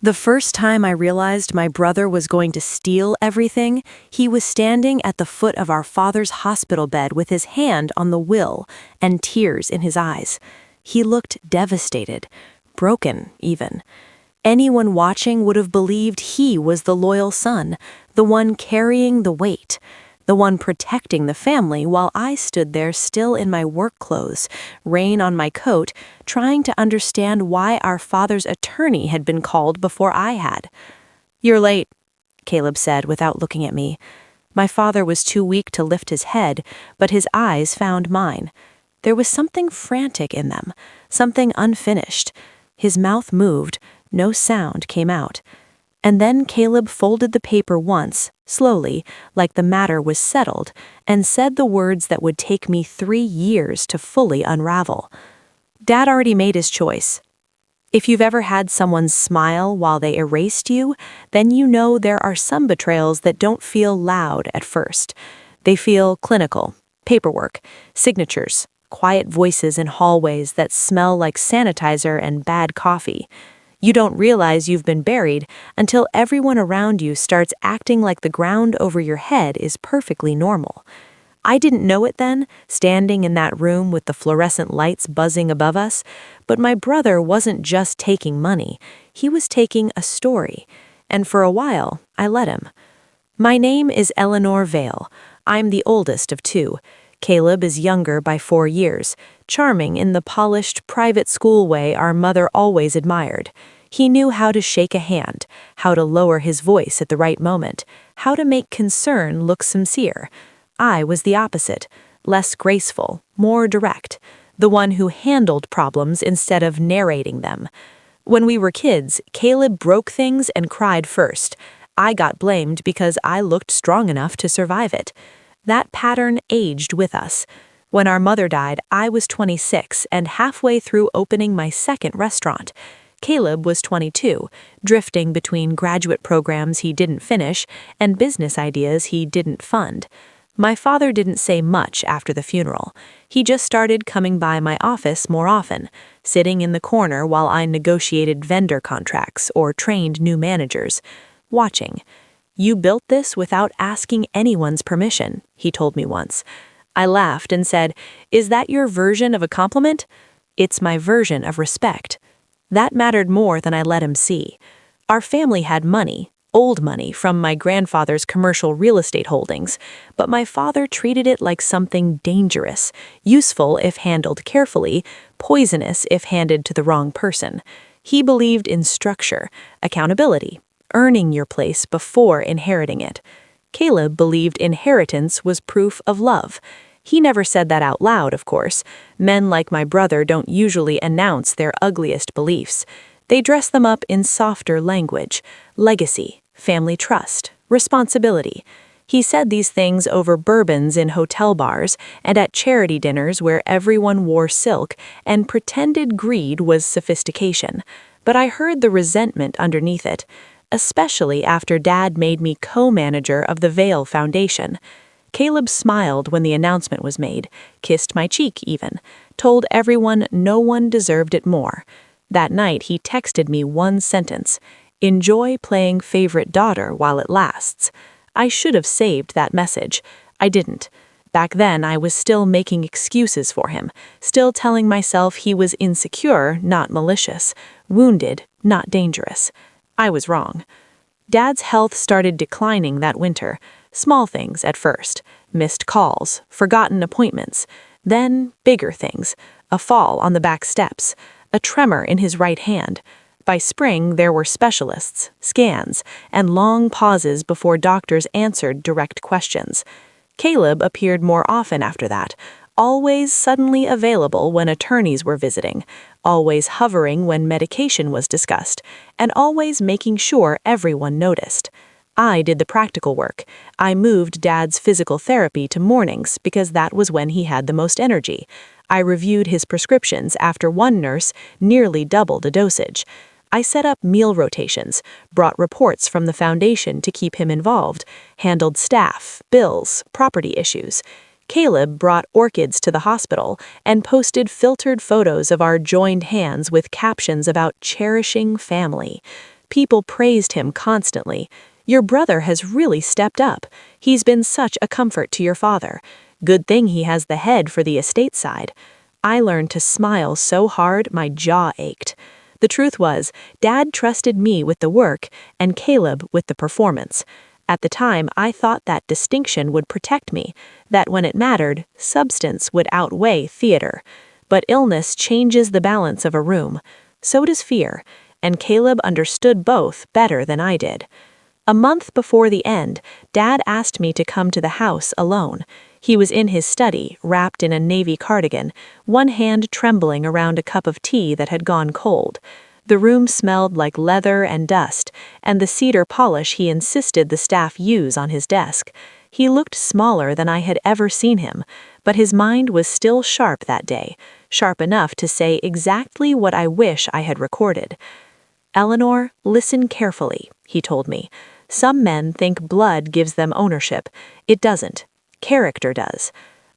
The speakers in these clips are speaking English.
The first time I realized my brother was going to steal everything, he was standing at the foot of our father's hospital bed with his hand on the will and tears in his eyes. He looked devastated, broken even. Anyone watching would have believed he was the loyal son, the one carrying the weight, the one protecting the family while I stood there still in my work clothes, rain on my coat, trying to understand why our father's attorney had been called before I had. "You're late," Caleb said without looking at me. My father was too weak to lift his head, but his eyes found mine. There was something frantic in them, something unfinished. His mouth moved, no sound came out. And then Caleb folded the paper once, slowly, like the matter was settled, and said the words that would take me 3 years to fully unravel. "Dad already made his choice. If you've ever had someone smile while they erased you, then you know there are some betrayals that don't feel loud at first. They feel clinical, paperwork, signatures, quiet voices in hallways that smell like sanitizer and bad coffee. You don't realize you've been buried until everyone around you starts acting like the ground over your head is perfectly normal. I didn't know it then, standing in that room with the fluorescent lights buzzing above us, but my brother wasn't just taking money, he was taking a story, and for a while, I let him. My name is Eleanor Vale. I'm the oldest of 2. Caleb is younger by 4 years, charming in the polished private school way our mother always admired. He knew how to shake a hand, how to lower his voice at the right moment, how to make concern look sincere. I was the opposite, less graceful, more direct, the one who handled problems instead of narrating them. When we were kids, Caleb broke things and cried first. I got blamed because I looked strong enough to survive it. That pattern aged with us. When our mother died, I was 26 and halfway through opening my second restaurant. Caleb was 22, drifting between graduate programs he didn't finish and business ideas he didn't fund. My father didn't say much after the funeral. He just started coming by my office more often, sitting in the corner while I negotiated vendor contracts or trained new managers, watching. "You built this without asking anyone's permission," he told me once. I laughed and said, "Is that your version of a compliment?" "It's my version of respect." That mattered more than I let him see. Our family had money, old money from my grandfather's commercial real estate holdings, but my father treated it like something dangerous, useful if handled carefully, poisonous if handed to the wrong person. He believed in structure, accountability, earning your place before inheriting it. Caleb believed inheritance was proof of love. He never said that out loud, of course. Men like my brother don't usually announce their ugliest beliefs. They dress them up in softer language: legacy, family trust, responsibility. He said these things over bourbons in hotel bars and at charity dinners where everyone wore silk and pretended greed was sophistication. But I heard the resentment underneath it, especially after Dad made me co-manager of the Vale Foundation. Caleb smiled when the announcement was made, kissed my cheek even, told everyone no one deserved it more. That night he texted me one sentence: "Enjoy playing favorite daughter while it lasts." I should have saved that message. I didn't. Back then I was still making excuses for him, still telling myself he was insecure, not malicious, wounded, not dangerous. I was wrong. Dad's health started declining that winter. Small things at first, missed calls, forgotten appointments. Then bigger things, a fall on the back steps, a tremor in his right hand. By spring, there were specialists, scans, and long pauses before doctors answered direct questions. Caleb appeared more often after that, always suddenly available when attorneys were visiting, always hovering when medication was discussed, and always making sure everyone noticed. I did the practical work. I moved Dad's physical therapy to mornings because that was when he had the most energy. I reviewed his prescriptions after one nurse nearly doubled a dosage. I set up meal rotations, brought reports from the foundation to keep him involved, handled staff, bills, property issues. Caleb brought orchids to the hospital and posted filtered photos of our joined hands with captions about cherishing family. People praised him constantly. "Your brother has really stepped up. He's been such a comfort to your father. Good thing he has the head for the estate side." I learned to smile so hard my jaw ached. The truth was, Dad trusted me with the work and Caleb with the performance. At the time, I thought that distinction would protect me, that when it mattered, substance would outweigh theater. But illness changes the balance of a room. So does fear, and Caleb understood both better than I did. A month before the end, Dad asked me to come to the house alone. He was in his study, wrapped in a navy cardigan, one hand trembling around a cup of tea that had gone cold. The room smelled like leather and dust, and the cedar polish he insisted the staff use on his desk. He looked smaller than I had ever seen him, but his mind was still sharp that day, sharp enough to say exactly what I wish I had recorded. "Eleanor, listen carefully," he told me. "Some men think blood gives them ownership. It doesn't. Character does."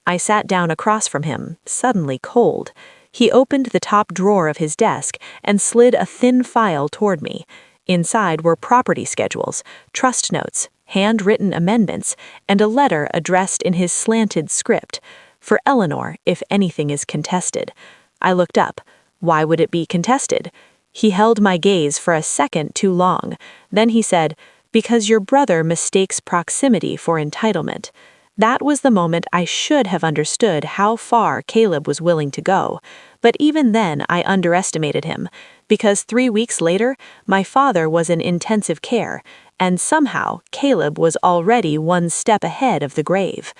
I sat down across from him, suddenly cold. He opened the top drawer of his desk and slid a thin file toward me. Inside were property schedules, trust notes, handwritten amendments, and a letter addressed in his slanted script. "For Eleanor, if anything is contested." I looked up. Why would it be contested? He held my gaze for a second too long. Then he said, "Because your brother mistakes proximity for entitlement." That was the moment I should have understood how far Caleb was willing to go. But even then I underestimated him, because 3 weeks later, my father was in intensive care, and somehow Caleb was already one step ahead of the grave.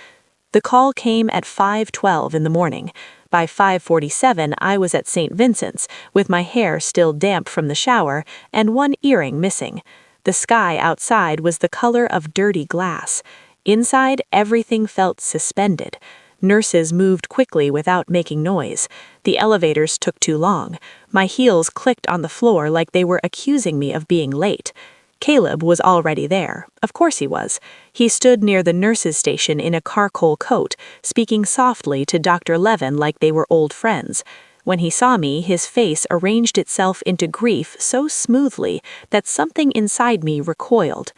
The call came at 5:12 in the morning. By 5:47 I was at St. Vincent's, with my hair still damp from the shower and one earring missing. The sky outside was the color of dirty glass. Inside, everything felt suspended. Nurses moved quickly without making noise. The elevators took too long. My heels clicked on the floor like they were accusing me of being late. Caleb was already there. Of course he was. He stood near the nurses' station in a charcoal coat, speaking softly to Dr. Levin like they were old friends. When he saw me, his face arranged itself into grief so smoothly that something inside me recoiled.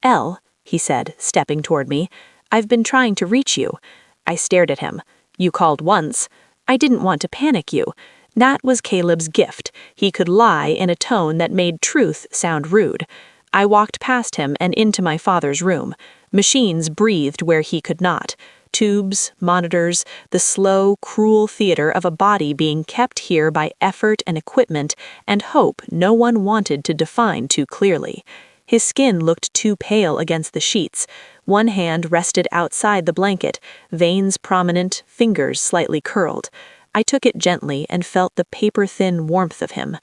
"Elle," he said, stepping toward me, "I've been trying to reach you." I stared at him. "You called once." I didn't want to panic you. That was Caleb's gift. He could lie in a tone that made truth sound rude. I walked past him and into my father's room. Machines breathed where he could not. Tubes, monitors, the slow, cruel theater of a body being kept here by effort and equipment and hope no one wanted to define too clearly. His skin looked too pale against the sheets. One hand rested outside the blanket, veins prominent, fingers slightly curled. I took it gently and felt the paper-thin warmth of him.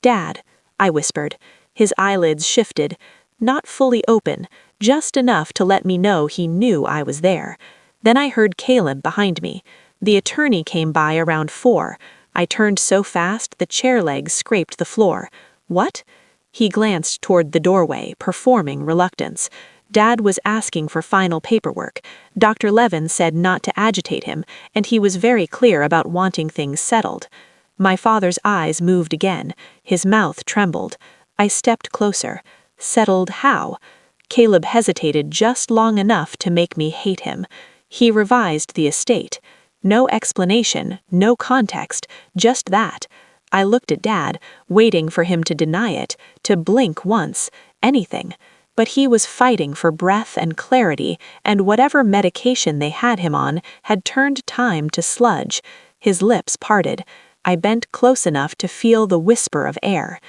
"Dad," I whispered. His eyelids shifted, not fully open, just enough to let me know he knew I was there. Then I heard Caleb behind me. The attorney came by around 4. I turned so fast the chair legs scraped the floor. "What?" He glanced toward the doorway, performing reluctance. Dad was asking for final paperwork. Dr. Levin said not to agitate him, and he was very clear about wanting things settled. My father's eyes moved again. His mouth trembled. I stepped closer. Settled how? Caleb hesitated just long enough to make me hate him. He revised the estate. No explanation, no context, just that. I looked at Dad, waiting for him to deny it, to blink once, anything. But he was fighting for breath and clarity, and whatever medication they had him on had turned time to sludge. His lips parted. I bent close enough to feel the whisper of air.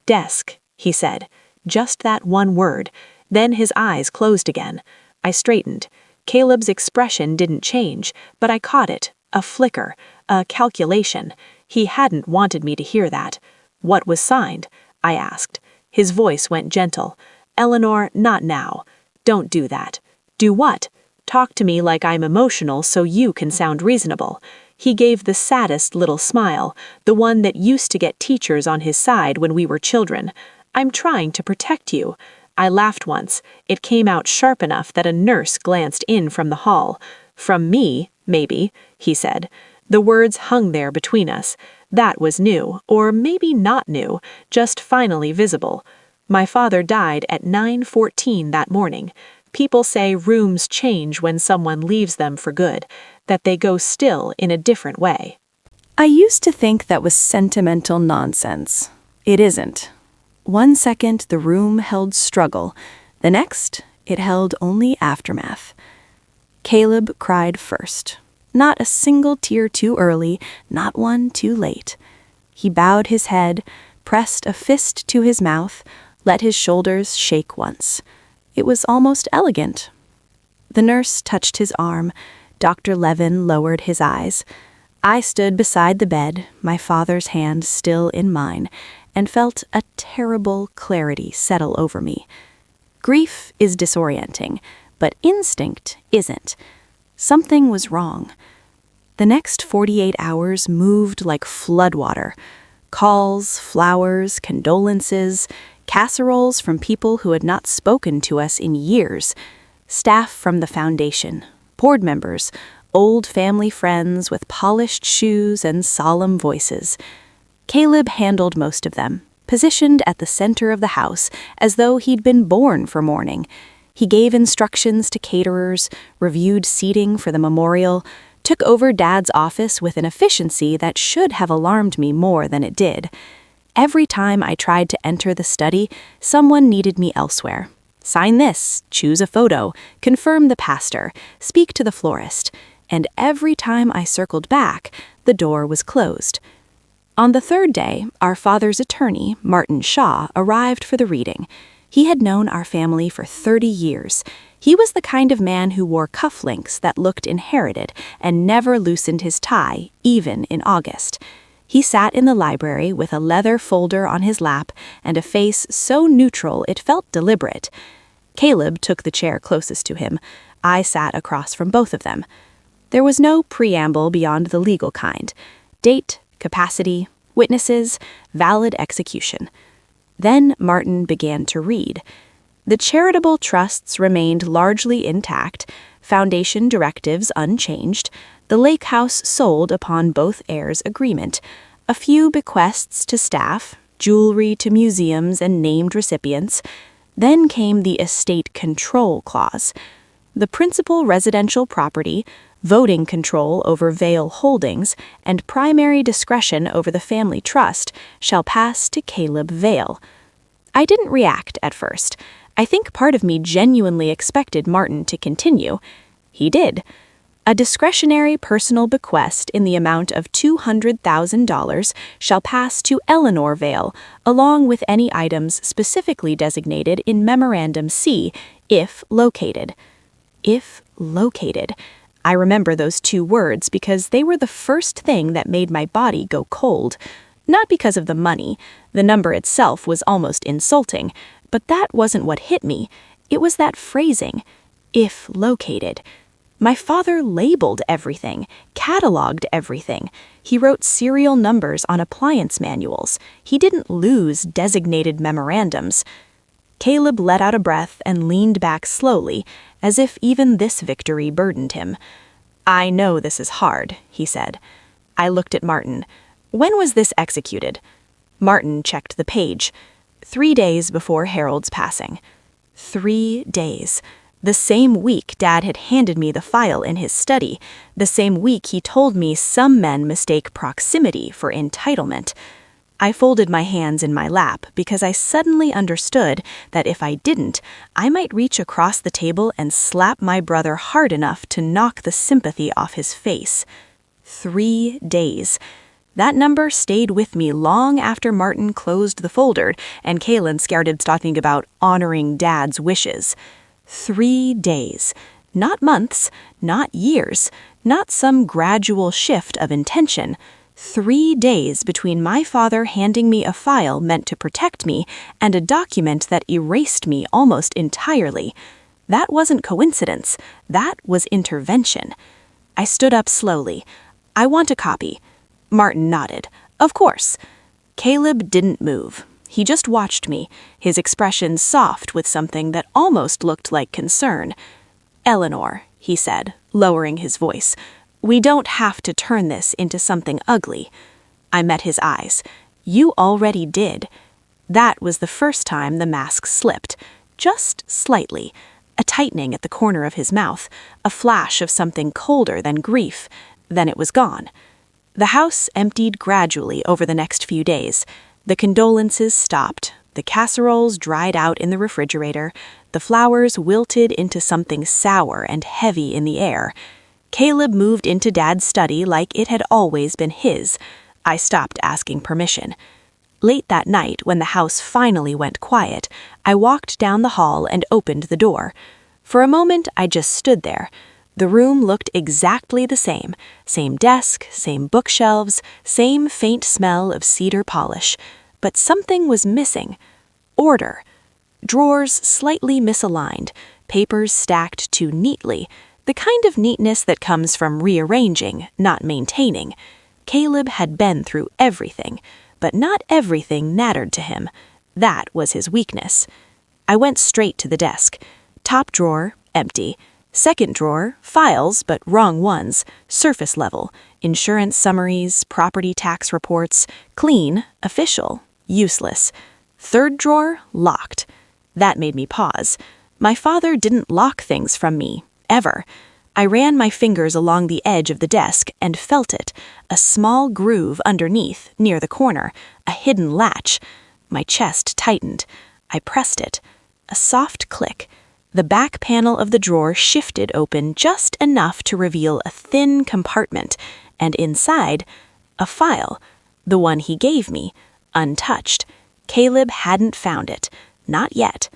"Desk," he said. Just that one word. Then his eyes closed again. I straightened. Caleb's expression didn't change, but I caught it. A flicker. A calculation. He hadn't wanted me to hear that. "What was signed?" I asked. His voice went gentle. "Eleanor, not now. Don't do that." "Do what?" "Talk to me like I'm emotional so you can sound reasonable." He gave the saddest little smile, the one that used to get teachers on his side when we were children. "I'm trying to protect you." I laughed once. It came out sharp enough that a nurse glanced in from the hall. "From me, maybe," he said. The words hung there between us. That was new, or maybe not new, just finally visible. My father died at 9:14 that morning. People say rooms change when someone leaves them for good, that they go still in a different way. I used to think that was sentimental nonsense. It isn't. 1 second, the room held struggle. The next, it held only aftermath. Caleb cried first. Not a single tear too early, not one too late. He bowed his head, pressed a fist to his mouth, let his shoulders shake once. It was almost elegant. The nurse touched his arm. Dr. Levin lowered his eyes. I stood beside the bed, my father's hand still in mine, and felt a terrible clarity settle over me. Grief is disorienting, but instinct isn't. Something was wrong. The next 48 hours moved like floodwater. Calls, flowers, condolences, casseroles from people who had not spoken to us in years, staff from the foundation, board members, old family friends with polished shoes and solemn voices. Caleb handled most of them, positioned at the center of the house as though he'd been born for mourning. He gave instructions to caterers, reviewed seating for the memorial, took over Dad's office with an efficiency that should have alarmed me more than it did. Every time I tried to enter the study, someone needed me elsewhere. Sign this, choose a photo, confirm the pastor, speak to the florist. And every time I circled back, the door was closed. On the third day, our father's attorney, Martin Shaw, arrived for the reading. He had known our family for 30 years. He was the kind of man who wore cufflinks that looked inherited and never loosened his tie, even in August. He sat in the library with a leather folder on his lap and a face so neutral it felt deliberate. Caleb took the chair closest to him. I sat across from both of them. There was no preamble beyond the legal kind. Date, capacity, witnesses, valid execution. Then Martin began to read. The charitable trusts remained largely intact, foundation directives unchanged, the lake house sold upon both heirs' agreement, a few bequests to staff, jewelry to museums and named recipients. Then came the estate control clause. The principal residential property, voting control over Vale Holdings, and primary discretion over the family trust shall pass to Caleb Vale. I didn't react at first. I think part of me genuinely expected Martin to continue. He did. A discretionary personal bequest in the amount of $200,000 shall pass to Eleanor Vale, along with any items specifically designated in Memorandum C, if located. If located. I remember those two words because they were the first thing that made my body go cold. Not because of the money. The number itself was almost insulting, but that wasn't what hit me. It was that phrasing. If located. My father labeled everything, cataloged everything. He wrote serial numbers on appliance manuals. He didn't lose designated memorandums. Caleb let out a breath and leaned back slowly, as if even this victory burdened him. I know this is hard, he said. I looked at Martin. When was this executed? Martin checked the page. 3 days before Harold's passing. 3 days. The same week Dad had handed me the file in his study, the same week he told me some men mistake proximity for entitlement. I folded my hands in my lap because I suddenly understood that if I didn't, I might reach across the table and slap my brother hard enough to knock the sympathy off his face. 3 days. That number stayed with me long after Martin closed the folder and Kaylin started talking about honoring Dad's wishes. 3 days. Not months, not years, not some gradual shift of intention. 3 days between my father handing me a file meant to protect me and a document that erased me almost entirely. That wasn't coincidence. That was intervention. I stood up slowly. I want a copy. Martin nodded. Of course. Caleb didn't move. He just watched me, his expression soft with something that almost looked like concern. Eleanor, he said, lowering his voice, we don't have to turn this into something ugly. I met his eyes. You already did. That was the first time the mask slipped, just slightly, a tightening at the corner of his mouth, a flash of something colder than grief. Then it was gone. The house emptied gradually over the next few days. The condolences stopped. The casseroles dried out in the refrigerator. The flowers wilted into something sour and heavy in the air. Caleb moved into Dad's study like it had always been his. I stopped asking permission. Late that night, when the house finally went quiet, I walked down the hall and opened the door. For a moment, I just stood there. The room looked exactly the same. Same desk, same bookshelves, same faint smell of cedar polish. But something was missing. Order. Drawers slightly misaligned, papers stacked too neatly, the kind of neatness that comes from rearranging, not maintaining. Caleb had been through everything, but not everything mattered to him. That was his weakness. I went straight to the desk. Top drawer, empty. Second drawer, files, but wrong ones, surface level, insurance summaries, property tax reports, clean, official, useless. Third drawer, locked. That made me pause. My father didn't lock things from me, ever. I ran my fingers along the edge of the desk and felt it, a small groove underneath, near the corner, a hidden latch. My chest tightened. I pressed it. A soft click. The back panel of the drawer shifted open just enough to reveal a thin compartment, and inside, a file, the one he gave me, untouched. Caleb hadn't found it. Not yet.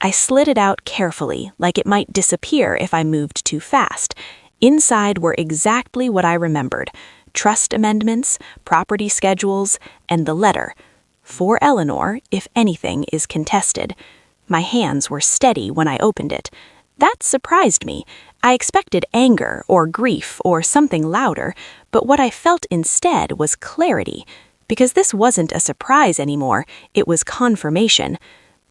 I slid it out carefully, like it might disappear if I moved too fast. Inside were exactly what I remembered: trust amendments, property schedules, and the letter. For Eleanor, if anything is contested. My hands were steady when I opened it. That surprised me. I expected anger or grief or something louder, but what I felt instead was clarity. Because this wasn't a surprise anymore, it was confirmation.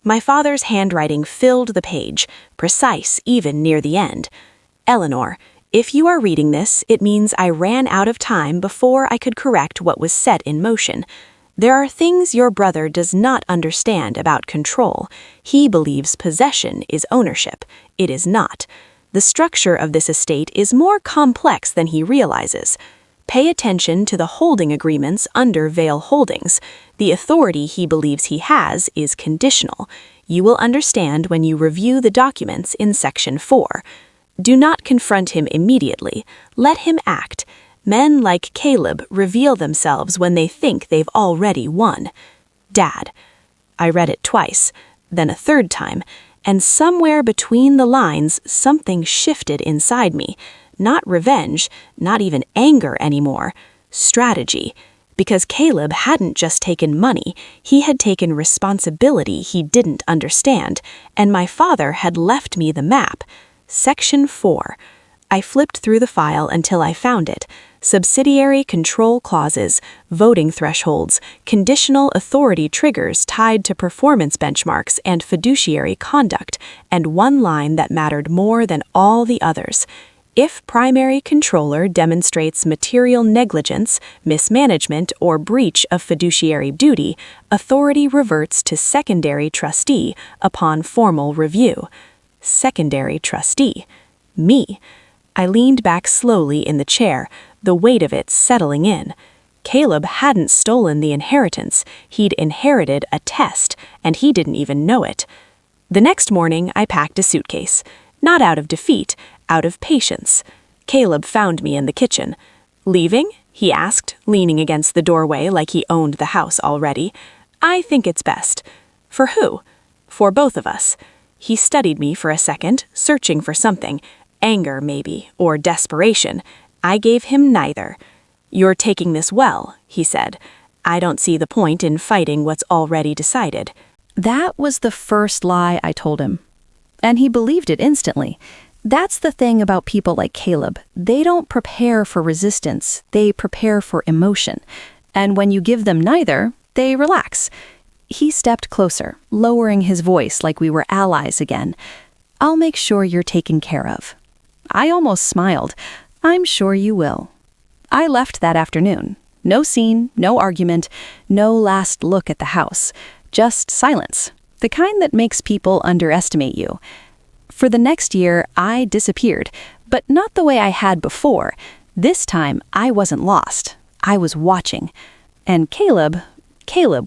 My father's handwriting filled the page, precise even near the end. Eleanor, if you are reading this, it means I ran out of time before I could correct what was set in motion. There are things your brother does not understand about control. He believes possession is ownership. It is not. The structure of this estate is more complex than he realizes. Pay attention to the holding agreements under Vale Holdings. The authority he believes he has is conditional. You will understand when you review the documents in Section 4. Do not confront him immediately. Let him act. Men like Caleb reveal themselves when they think they've already won. Dad. I read it twice, then a third time, and somewhere between the lines something shifted inside me. Not revenge, not even anger anymore. Strategy. Because Caleb hadn't just taken money, he had taken responsibility he didn't understand, and my father had left me the map. Section 4. I flipped through the file until I found it. Subsidiary control clauses, voting thresholds, conditional authority triggers tied to performance benchmarks and fiduciary conduct, and one line that mattered more than all the others. If primary controller demonstrates material negligence, mismanagement, or breach of fiduciary duty, authority reverts to secondary trustee upon formal review. Secondary trustee. Me. I leaned back slowly in the chair, the weight of it settling in. Caleb hadn't stolen the inheritance. He'd inherited a test, and he didn't even know it. The next morning, I packed a suitcase. Not out of defeat, out of patience. Caleb found me in the kitchen. Leaving? He asked, leaning against the doorway like he owned the house already. I think it's best. For who? For both of us. He studied me for a second, searching for something. Anger, maybe, or desperation. I gave him neither. You're taking this well, he said. I don't see the point in fighting what's already decided. That was the first lie I told him. And he believed it instantly. That's the thing about people like Caleb. They don't prepare for resistance, they prepare for emotion. And when you give them neither, they relax. He stepped closer, lowering his voice like we were allies again. I'll make sure you're taken care of. I almost smiled. I'm sure you will. I left that afternoon. No scene, no argument, no last look at the house. just silence, the kind that makes people underestimate you. For the next year, I disappeared, but not the way I had before. This time, I wasn't lost. I was watching. And Caleb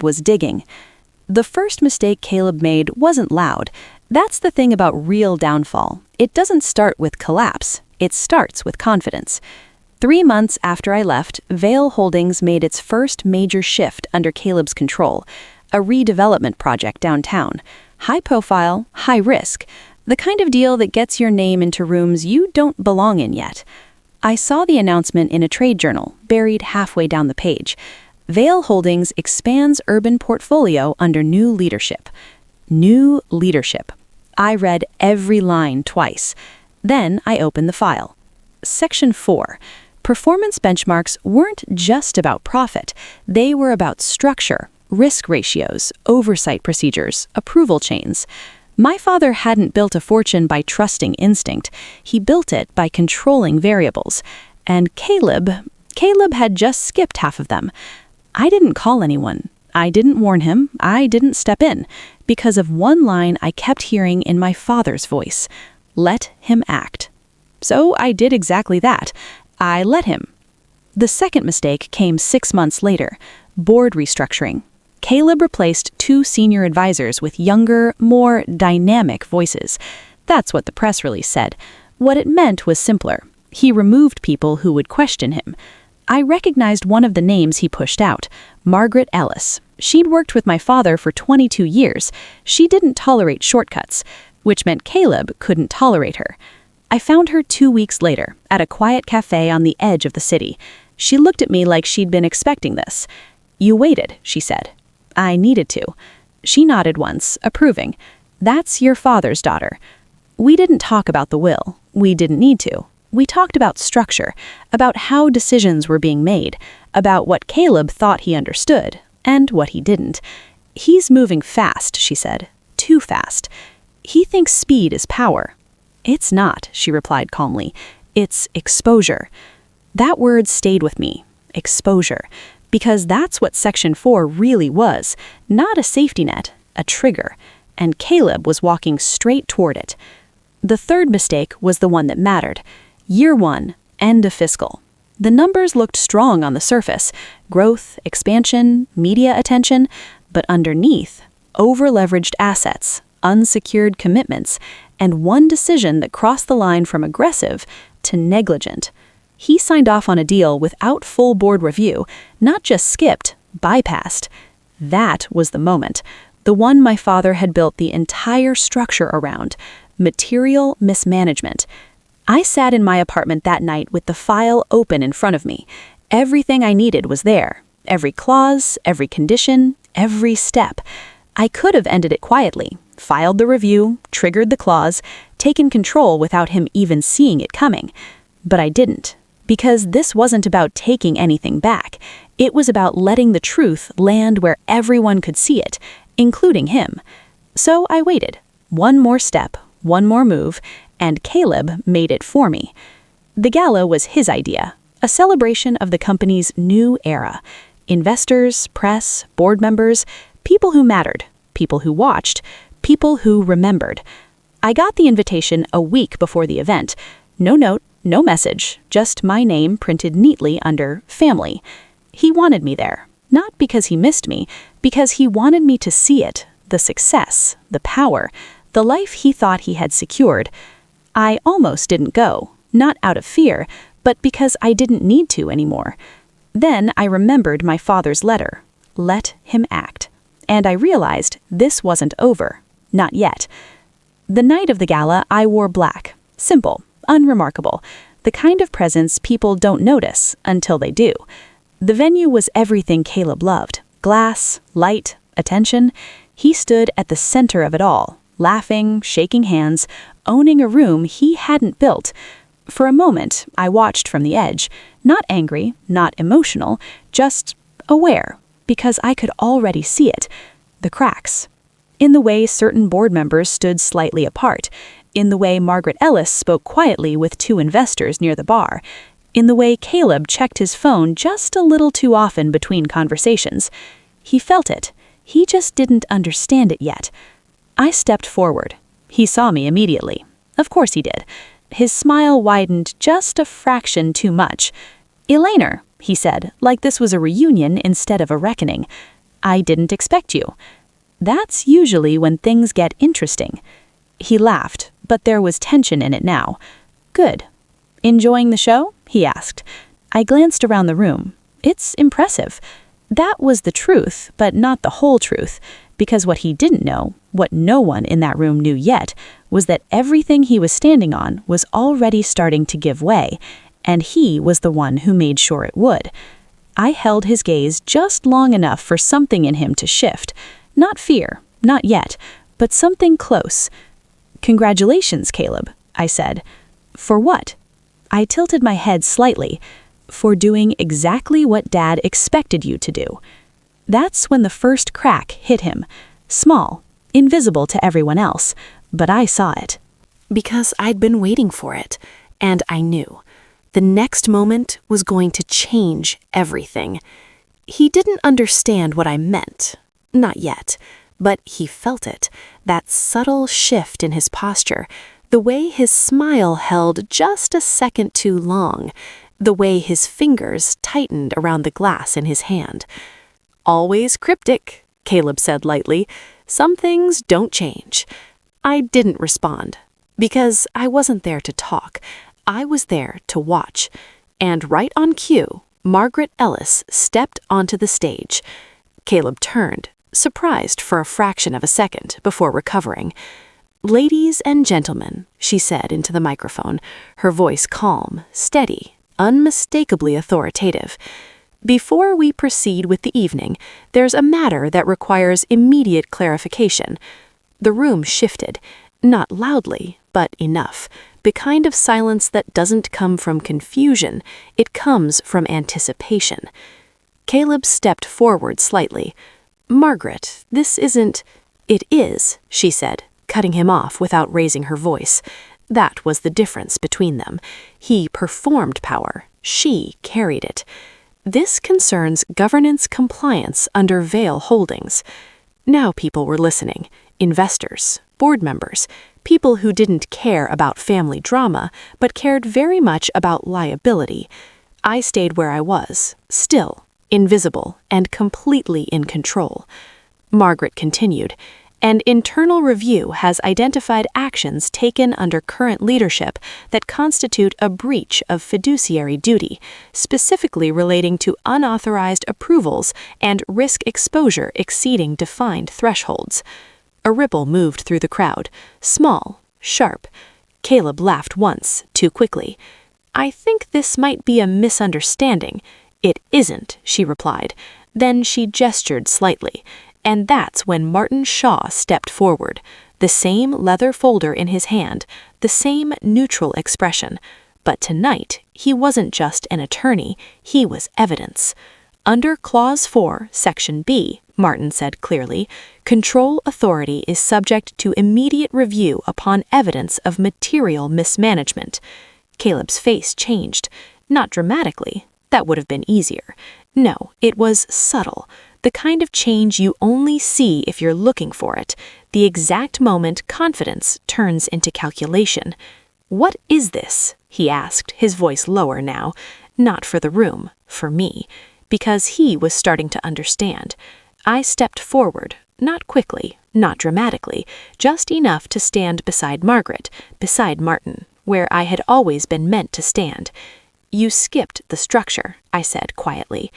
was digging. The first mistake Caleb made wasn't loud. That's the thing about real downfall. It doesn't start with collapse. It starts with confidence. 3 months after I left, Vail Holdings made its first major shift under Caleb's control, a redevelopment project downtown. High profile, high risk, the kind of deal that gets your name into rooms you don't belong in yet. I saw the announcement in a trade journal, buried halfway down the page. Vail Holdings expands urban portfolio under new leadership. New leadership. I read every line twice. Then I opened the file. Section 4. Performance benchmarks weren't just about profit. They were about structure, risk ratios, oversight procedures, approval chains. My father hadn't built a fortune by trusting instinct. He built it by controlling variables. And Caleb had just skipped half of them. I didn't call anyone. I didn't warn him. I didn't step in. Because of one line I kept hearing in my father's voice. Let him act. So I did exactly that. I let him. The second mistake came 6 months later. Board restructuring. Caleb replaced 2 senior advisors with younger, more dynamic voices. That's what the press release said. What it meant was simpler. He removed people who would question him. I recognized one of the names he pushed out, Margaret Ellis. She'd worked with my father for 22 years. She didn't tolerate shortcuts, which meant Caleb couldn't tolerate her. I found her 2 weeks later, at a quiet cafe on the edge of the city. She looked at me like she'd been expecting this. "You waited," she said. I needed to. She nodded once, approving. "That's your father's daughter." We didn't talk about the will. We didn't need to. We talked about structure, about how decisions were being made, about what Caleb thought he understood, and what he didn't. "He's moving fast," she said. "Too fast. He thinks speed is power." "It's not," she replied calmly. "It's exposure." That word stayed with me. Exposure. Because that's what Section 4 really was. Not a safety net, a trigger. And Caleb was walking straight toward it. The third mistake was the one that mattered. Year 1, end of fiscal. The numbers looked strong on the surface. Growth, expansion, media attention. But underneath, over-leveraged assets, unsecured commitments, and one decision that crossed the line from aggressive to negligent. He signed off on a deal without full board review, not just skipped, bypassed. That was the moment, the one my father had built the entire structure around, material mismanagement. I sat in my apartment that night with the file open in front of me. Everything I needed was there. Every clause, every condition, every step. I could have ended it quietly, filed the review, triggered the clause, taken control without him even seeing it coming. But I didn't. Because this wasn't about taking anything back. It was about letting the truth land where everyone could see it, including him. So I waited. One more step, one more move, and Caleb made it for me. The gala was his idea, a celebration of the company's new era. Investors, press, board members, people who mattered, people who watched, people who remembered. I got the invitation a week before the event. No note, no message, just my name printed neatly under family. He wanted me there, not because he missed me, because he wanted me to see it, the success, the power, the life he thought he had secured. I almost didn't go, not out of fear, but because I didn't need to anymore. Then I remembered my father's letter, let him act. And I realized this wasn't over, not yet. The night of the gala, I wore black, simple, unremarkable, the kind of presence people don't notice until they do. The venue was everything Caleb loved. Glass, light, attention. He stood at the center of it all, laughing, shaking hands, owning a room he hadn't built. For a moment, I watched from the edge, not angry, not emotional, just aware, because I could already see it, the cracks. In the way certain board members stood slightly apart, in the way Margaret Ellis spoke quietly with 2 investors near the bar, in the way Caleb checked his phone just a little too often between conversations. He felt it. He just didn't understand it yet. I stepped forward. He saw me immediately. Of course he did. His smile widened just a fraction too much. "Elainer," he said, like this was a reunion instead of a reckoning. "I didn't expect you." That's usually when things get interesting. He laughed, but there was tension in it now. "Good. Enjoying the show?" he asked. I glanced around the room. It's impressive. That was the truth, but not the whole truth, because what he didn't know, what no one in that room knew yet, was that everything he was standing on was already starting to give way, and he was the one who made sure it would. I held his gaze just long enough for something in him to shift. Not fear, not yet, but something close. "Congratulations, Caleb," I said. "For what?" I tilted my head slightly. "For doing exactly what Dad expected you to do." That's when the first crack hit him. Small, invisible to everyone else, but I saw it. Because I'd been waiting for it, and I knew. The next moment was going to change everything. He didn't understand what I meant. Not yet. But he felt it, that subtle shift in his posture, the way his smile held just a second too long, the way his fingers tightened around the glass in his hand. "Always cryptic," Caleb said lightly. "Some things don't change." I didn't respond, because I wasn't there to talk. I was there to watch. And right on cue, Margaret Ellis stepped onto the stage. Caleb turned, surprised for a fraction of a second before recovering. "Ladies and gentlemen," she said into the microphone, her voice calm, steady, unmistakably authoritative. "Before we proceed with the evening, there's a matter that requires immediate clarification." The room shifted, not loudly, but enough. The kind of silence that doesn't come from confusion, it comes from anticipation. Caleb stepped forward slightly. "Margaret, this isn't—" "It is," she said, cutting him off without raising her voice. That was the difference between them. He performed power. She carried it. "This concerns governance compliance under Vail Holdings." Now people were listening. Investors, board members, people who didn't care about family drama, but cared very much about liability. I stayed where I was, still, invisible, and completely in control. Margaret continued. "An internal review has identified actions taken under current leadership that constitute a breach of fiduciary duty, specifically relating to unauthorized approvals and risk exposure exceeding defined thresholds." A ripple moved through the crowd, small, sharp. Caleb laughed once, too quickly. "I think this might be a misunderstanding." "It isn't," she replied. Then she gestured slightly. And that's when Martin Shaw stepped forward, the same leather folder in his hand, the same neutral expression. But tonight, he wasn't just an attorney, he was evidence. "Under Clause 4, Section B," Martin said clearly, "control authority is subject to immediate review upon evidence of material mismanagement." Caleb's face changed. Not dramatically. That would have been easier. No, it was subtle. The kind of change you only see if you're looking for it. The exact moment confidence turns into calculation. "What is this?" he asked, his voice lower now. Not for the room, for me. Because he was starting to understand. I stepped forward, not quickly, not dramatically, just enough to stand beside Margaret, beside Martin, where I had always been meant to stand. "You skipped the structure," I said quietly.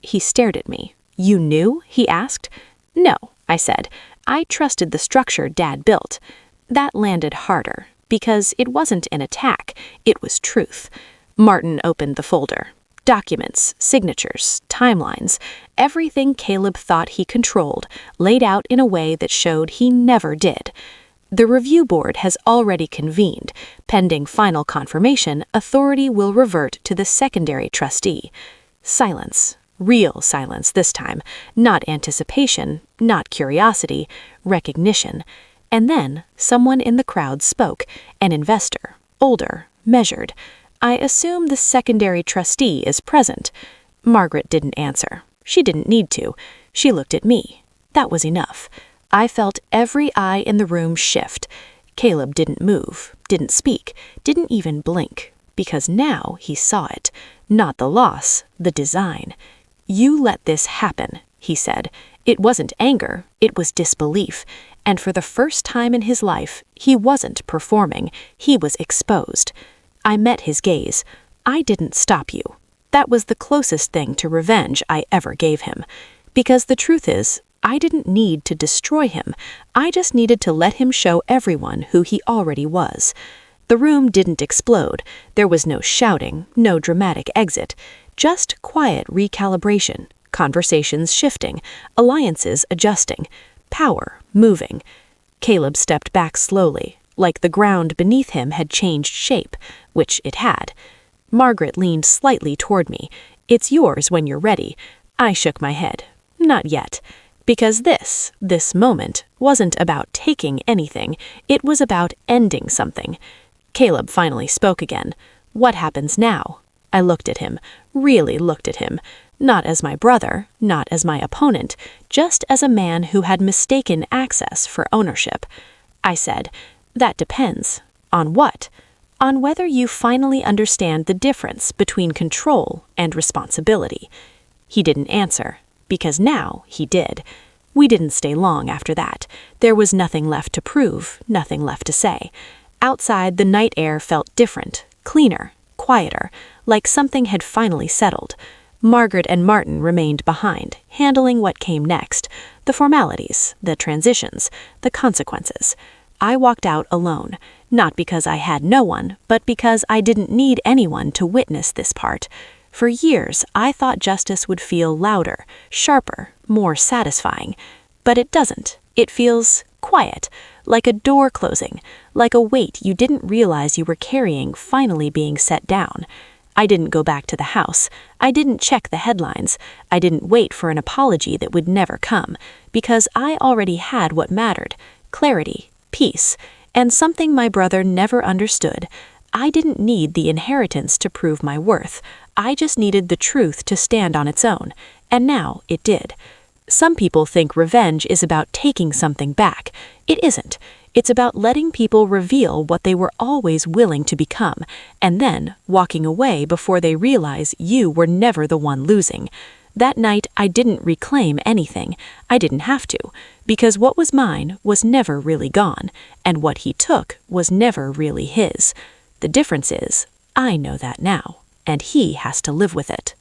He stared at me. "You knew?" he asked. "No," I said. "I trusted the structure Dad built." That landed harder, because it wasn't an attack, it was truth. Martin opened the folder. Documents, signatures, timelines, everything Caleb thought he controlled, laid out in a way that showed he never did. "The review board has already convened. Pending final confirmation, authority will revert to the secondary trustee." Silence. Real silence this time. Not anticipation, not curiosity, recognition. And then someone in the crowd spoke, an investor, older, measured. "I assume the secondary trustee is present." Margaret didn't answer. She didn't need to. She looked at me. That was enough. I felt every eye in the room shift. Caleb didn't move, didn't speak, didn't even blink, because now he saw it. Not the loss, the design. "You let this happen," he said. It wasn't anger, it was disbelief. And for the first time in his life, he wasn't performing, he was exposed. I met his gaze. "I didn't stop you." That was the closest thing to revenge I ever gave him. Because the truth is, I didn't need to destroy him. I just needed to let him show everyone who he already was. The room didn't explode. There was no shouting, no dramatic exit. Just quiet recalibration, conversations shifting, alliances adjusting, power moving. Caleb stepped back slowly, like the ground beneath him had changed shape, which it had. Margaret leaned slightly toward me. "It's yours when you're ready." I shook my head. Not yet. Because this moment, wasn't about taking anything. It was about ending something. Caleb finally spoke again. "What happens now?" I looked at him, really looked at him. Not as my brother, not as my opponent, just as a man who had mistaken access for ownership. I said, "That depends." "On what?" "On whether you finally understand the difference between control and responsibility." He didn't answer, because now he did. We didn't stay long after that. There was nothing left to prove, nothing left to say. Outside, the night air felt different, cleaner, quieter, like something had finally settled. Margaret and Martin remained behind, handling what came next, the formalities, the transitions, the consequences. I walked out alone, not because I had no one, but because I didn't need anyone to witness this part. For years, I thought justice would feel louder, sharper, more satisfying. But it doesn't. It feels quiet, like a door closing, like a weight you didn't realize you were carrying finally being set down. I didn't go back to the house. I didn't check the headlines. I didn't wait for an apology that would never come, because I already had what mattered: clarity, peace, and something my brother never understood. I didn't need the inheritance to prove my worth. I just needed the truth to stand on its own, and now it did. Some people think revenge is about taking something back. It isn't. It's about letting people reveal what they were always willing to become, and then walking away before they realize you were never the one losing. That night, I didn't reclaim anything. I didn't have to, because what was mine was never really gone, and what he took was never really his. The difference is, I know that now, and he has to live with it.